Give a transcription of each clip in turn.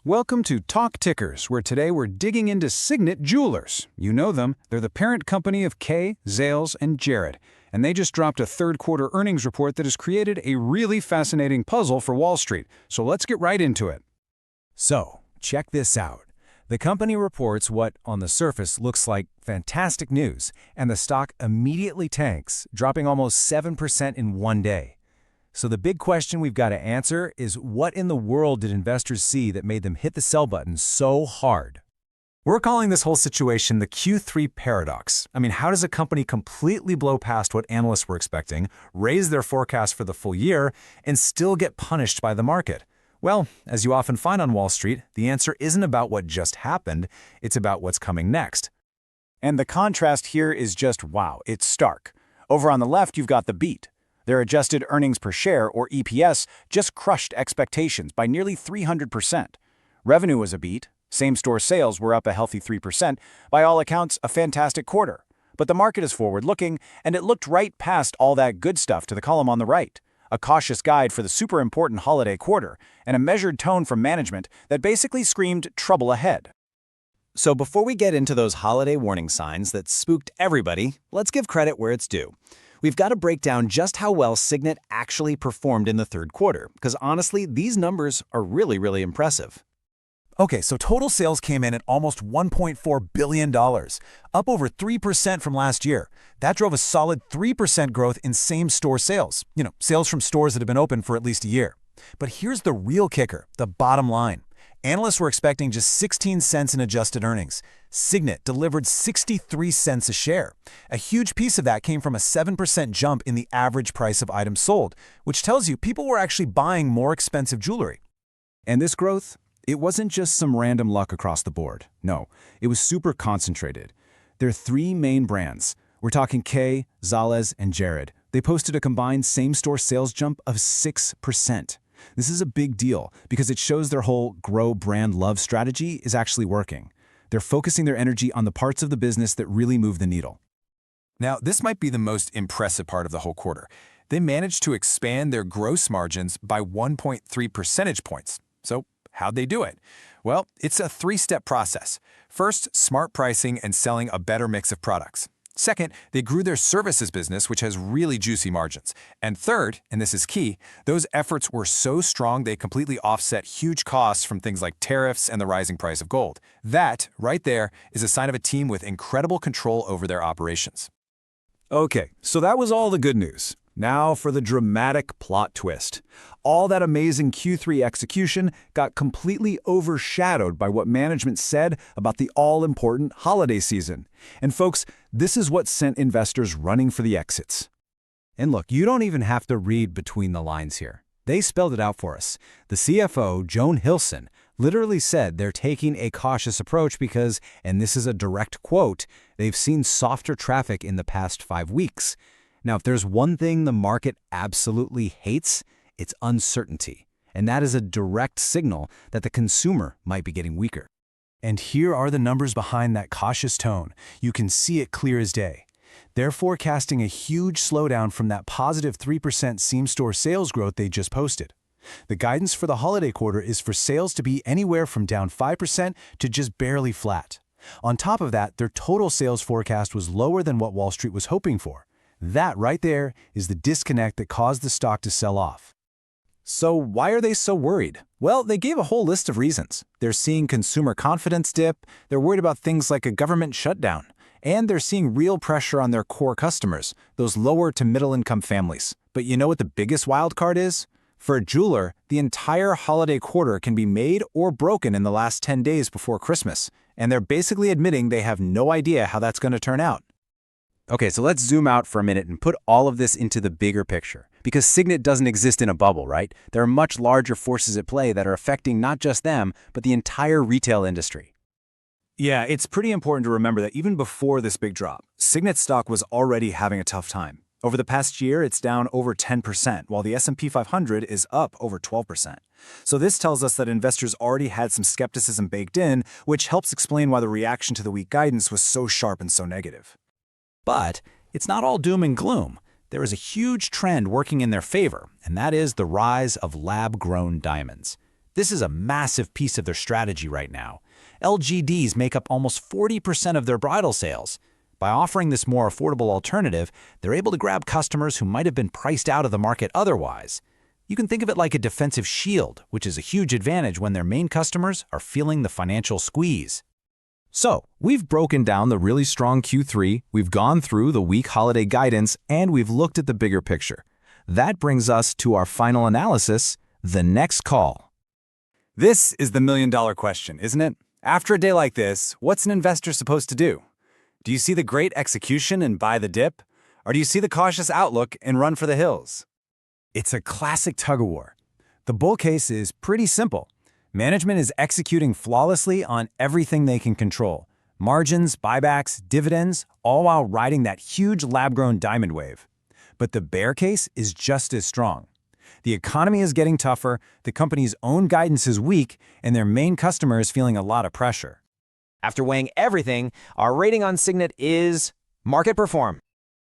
Welcome to Talk Tickers, where today we're digging into Signet Jewelers. You know them. They're the parent company of Kay, Zales, and Jared. And they just dropped a third-quarter earnings report that has created a really fascinating puzzle for Wall Street. So let's get right into it. So, check this out. The company reports what, on the surface, looks like fantastic news, and the stock immediately tanks, dropping almost 7% in one day. So the big question we've got to answer is, what in the world did investors see that made them hit the sell button so hard? We're calling this whole situation the Q3 paradox. I mean, how does a company completely blow past what analysts were expecting, raise their forecast for the full year, and still get punished by the market? Well, as you often find on Wall Street, the answer isn't about what just happened, it's about what's coming next. And the contrast here is just wow, it's stark. Over on the left, you've got the beat. Their adjusted earnings per share, or EPS, just crushed expectations by nearly 300%. Revenue was a beat. Same-store sales were up a healthy 3%. By all accounts, a fantastic quarter. But the market is forward-looking, and it looked right past all that good stuff to the column on the right. A cautious guide for the super-important holiday quarter, and a measured tone from management that basically screamed trouble ahead. So before we get into those holiday warning signs that spooked everybody, let's give credit where it's due. We've got to break down just how well Signet actually performed in the third quarter, because honestly, these numbers are really impressive. Okay, so total sales came in at almost $1.4 billion, up over 3% from last year. That drove a solid 3% growth in same-store sales, sales from stores that have been open for at least a year. But here's the real kicker, the bottom line. Analysts were expecting just 16 cents in adjusted earnings. Signet delivered 63 cents a share. A huge piece of that came from a 7% jump in the average price of items sold, which tells you people were actually buying more expensive jewelry. And this growth? It wasn't just some random luck across the board. No, it was super concentrated. There are three main brands. We're talking Kay, Zales, and Jared. They posted a combined same-store sales jump of 6%. This is a big deal because it shows their whole grow brand love strategy is actually working. They're focusing their energy on the parts of the business that really move the needle. Now, this might be the most impressive part of the whole quarter. They managed to expand their gross margins by 1.3 percentage points. So, how'd they do it? Well, it's a three-step process. First, smart pricing and selling a better mix of products. Second, they grew their services business, which has really juicy margins. And third, and this is key, those efforts were so strong they completely offset huge costs from things like tariffs and the rising price of gold. That, right there, is a sign of a team with incredible control over their operations. Okay, so that was all the good news. Now for the dramatic plot twist. All that amazing Q3 execution got completely overshadowed by what management said about the all-important holiday season. And folks, this is what sent investors running for the exits. And look, you don't even have to read between the lines here. They spelled it out for us. The CFO, Joan Hilson, literally said they're taking a cautious approach because, and this is a direct quote, they've seen softer traffic in the past 5 weeks. Now, if there's one thing the market absolutely hates, it's uncertainty. And that is a direct signal that the consumer might be getting weaker. And here are the numbers behind that cautious tone. You can see it clear as day. They're forecasting a huge slowdown from that positive 3% same-store sales growth they just posted. The guidance for the holiday quarter is for sales to be anywhere from down 5% to just barely flat. On top of that, their total sales forecast was lower than what Wall Street was hoping for. That right there is the disconnect that caused the stock to sell off. So why are they so worried? Well, they gave a whole list of reasons. They're seeing consumer confidence dip, they're worried about things like a government shutdown, and they're seeing real pressure on their core customers, those lower to middle income families. But you know what the biggest wild card is? For a jeweler, the entire holiday quarter can be made or broken in the last 10 days before Christmas, and they're basically admitting they have no idea how that's going to turn out. Okay, so let's zoom out for a minute and put all of this into the bigger picture. Because Signet doesn't exist in a bubble, right? There are much larger forces at play that are affecting not just them, but the entire retail industry. Yeah, it's pretty important to remember that even before this big drop, Signet stock was already having a tough time. Over the past year, it's down over 10%, while the S&P 500 is up over 12%. So this tells us that investors already had some skepticism baked in, which helps explain why the reaction to the weak guidance was so sharp and so negative. But it's not all doom and gloom. There is a huge trend working in their favor, and that is the rise of lab-grown diamonds. This is a massive piece of their strategy right now. LGDs make up almost 40% of their bridal sales. By offering this more affordable alternative, they're able to grab customers who might have been priced out of the market otherwise. You can think of it like a defensive shield, which is a huge advantage when their main customers are feeling the financial squeeze. So, we've broken down the really strong Q3, we've gone through the weak holiday guidance, and we've looked at the bigger picture. That brings us to our final analysis, the next call. This is the million-dollar question, isn't it? After a day like this, what's an investor supposed to do? Do you see the great execution and buy the dip? Or do you see the cautious outlook and run for the hills? It's a classic tug-of-war. The bull case is pretty simple. Management is executing flawlessly on everything they can control. Margins, buybacks, dividends, all while riding that huge lab-grown diamond wave. But the bear case is just as strong. The economy is getting tougher, the company's own guidance is weak, and their main customer is feeling a lot of pressure. After weighing everything, our rating on Signet is market perform.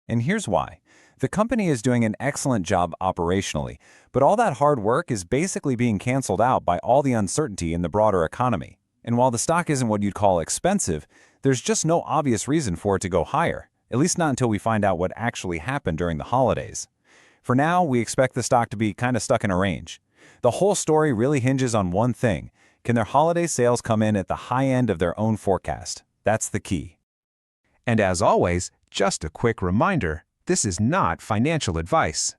And here's why. The company is doing an excellent job operationally, but all that hard work is basically being canceled out by all the uncertainty in the broader economy. And while the stock isn't what you'd call expensive, there's just no obvious reason for it to go higher, at least not until we find out what actually happened during the holidays. For now, we expect the stock to be kind of stuck in a range. The whole story really hinges on one thing. Can their holiday sales come in at the high end of their own forecast? That's the key. And as always, just a quick reminder, this is not financial advice.